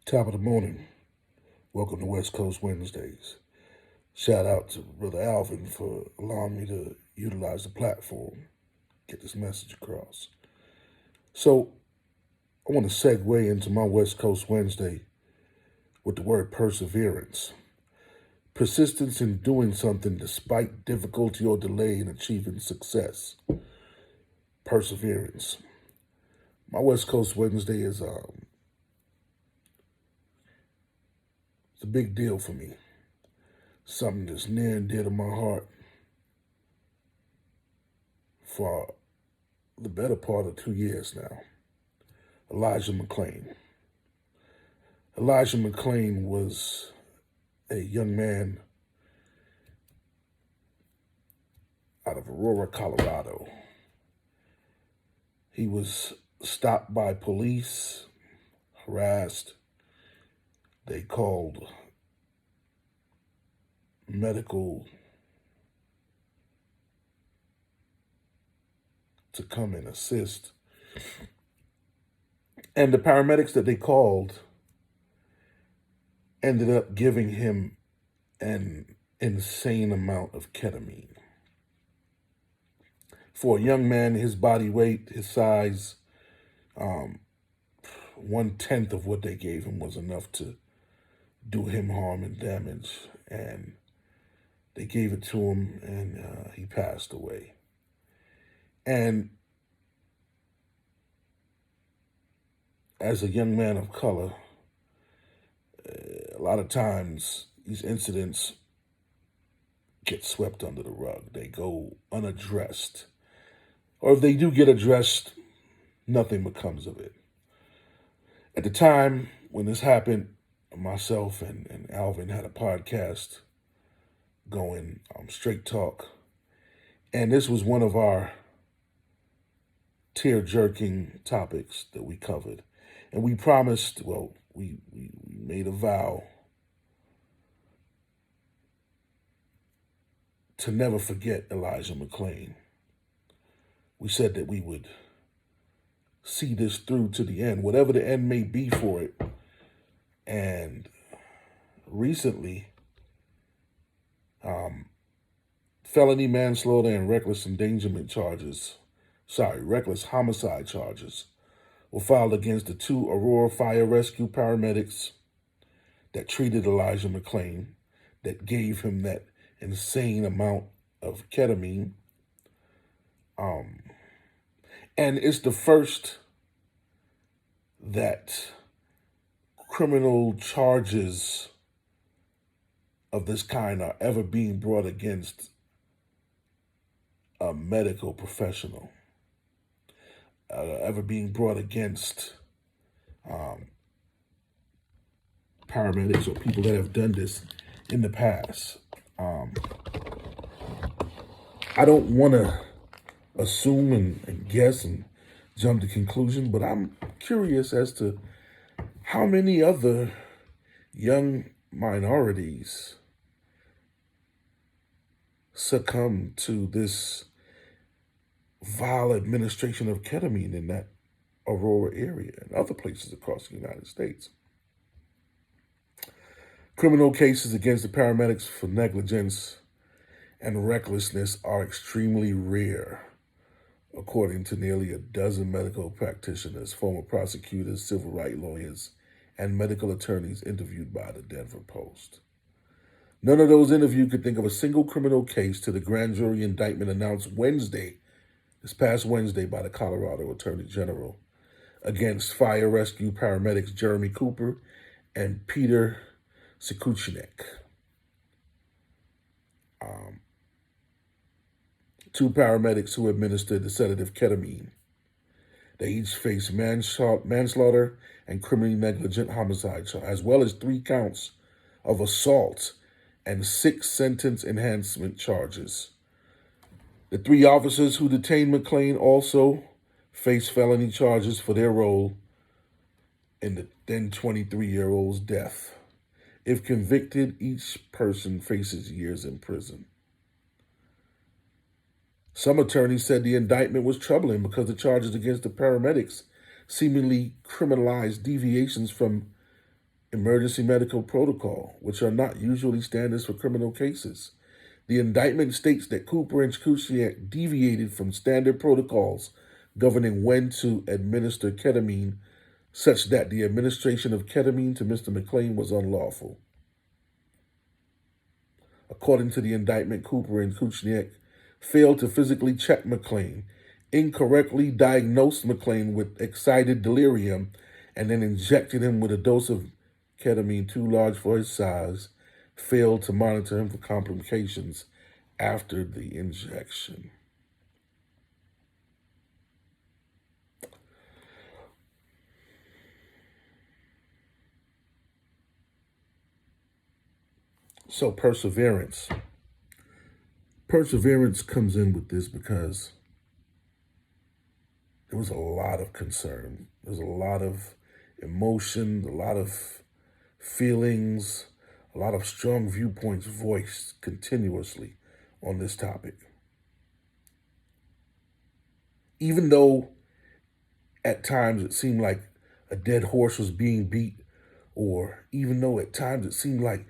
Top of the morning. Welcome to West Coast Wednesdays. Shout out to Brother Alvin for allowing me to utilize the platform, get this message across. So, I want to segue into my West Coast Wednesday with the word perseverance. Persistence in doing something despite difficulty or delay in achieving success. Perseverance. My West Coast Wednesday is it's a big deal for me. Something that's near and dear to my heart for the better part of 2 years now. Elijah McClain. Elijah McClain was a young man out of Aurora, Colorado. He was stopped by police, harassed. They called medical to come and assist. And the paramedics that they called ended up giving him an insane amount of ketamine. For a young man, his body weight, his size, 1/10 of what they gave him was enough to do him harm and damage. And they gave it to him, and he passed away. And as a young man of color, a lot of times these incidents get swept under the rug. They go unaddressed. Or if they do get addressed, nothing becomes of it. At the time when this happened, myself and Alvin had a podcast going, Straight Talk. And this was one of our tear-jerking topics that we covered. And we promised, we made a vow to never forget Elijah McClain. We said that we would see this through to the end, whatever the end may be for it. And recently, felony manslaughter and reckless homicide charges were filed against the two Aurora Fire Rescue paramedics that treated Elijah McClain, that gave him that insane amount of ketamine. And it's the first that criminal charges of this kind are ever being brought against a medical professional, ever being brought against paramedics or people that have done this in the past. I don't want to assume and guess and jump to conclusion, but I'm curious as to how many other young minorities succumb to this vile administration of ketamine in that Aurora area and other places across the United States. Criminal cases against the paramedics for negligence and recklessness are extremely rare, according to nearly a dozen medical practitioners, former prosecutors, civil rights lawyers, and medical attorneys interviewed by the Denver Post. None of those interviewed could think of a single criminal case to the grand jury indictment announced this past Wednesday by the Colorado Attorney General against fire rescue paramedics Jeremy Cooper and Peter Sekuchinek. Two paramedics who administered the sedative ketamine. They each face manslaughter and criminally negligent homicide, as well as 3 counts of assault and 6 sentence enhancement charges. The 3 officers who detained McClain also face felony charges for their role in the then 23-year-old's death. If convicted, each person faces years in prison. Some attorneys said the indictment was troubling because the charges against the paramedics seemingly criminalized deviations from emergency medical protocol, which are not usually standards for criminal cases. The indictment states that Cooper and Kuciak deviated from standard protocols governing when to administer ketamine, such that the administration of ketamine to Mr. McClain was unlawful. According to the indictment, Cooper and Kuciak failed to physically check McClain, incorrectly diagnosed McClain with excited delirium, and then injected him with a dose of ketamine too large for his size, failed to monitor him for complications after the injection. So perseverance. Perseverance comes in with this because there was a lot of concern. There's a lot of emotion, a lot of feelings, a lot of strong viewpoints voiced continuously on this topic. Even though at times it seemed like a dead horse was being beat, or even though at times it seemed like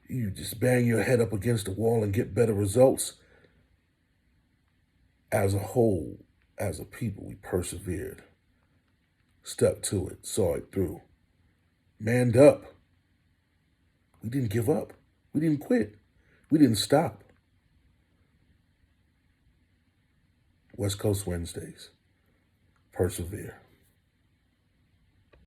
you just bang your head up against the wall and get better results, as a whole, as a people, we persevered, stuck to it, saw it through, manned up. We didn't give up. We didn't quit. We didn't stop. West Coast Wednesdays. Persevere.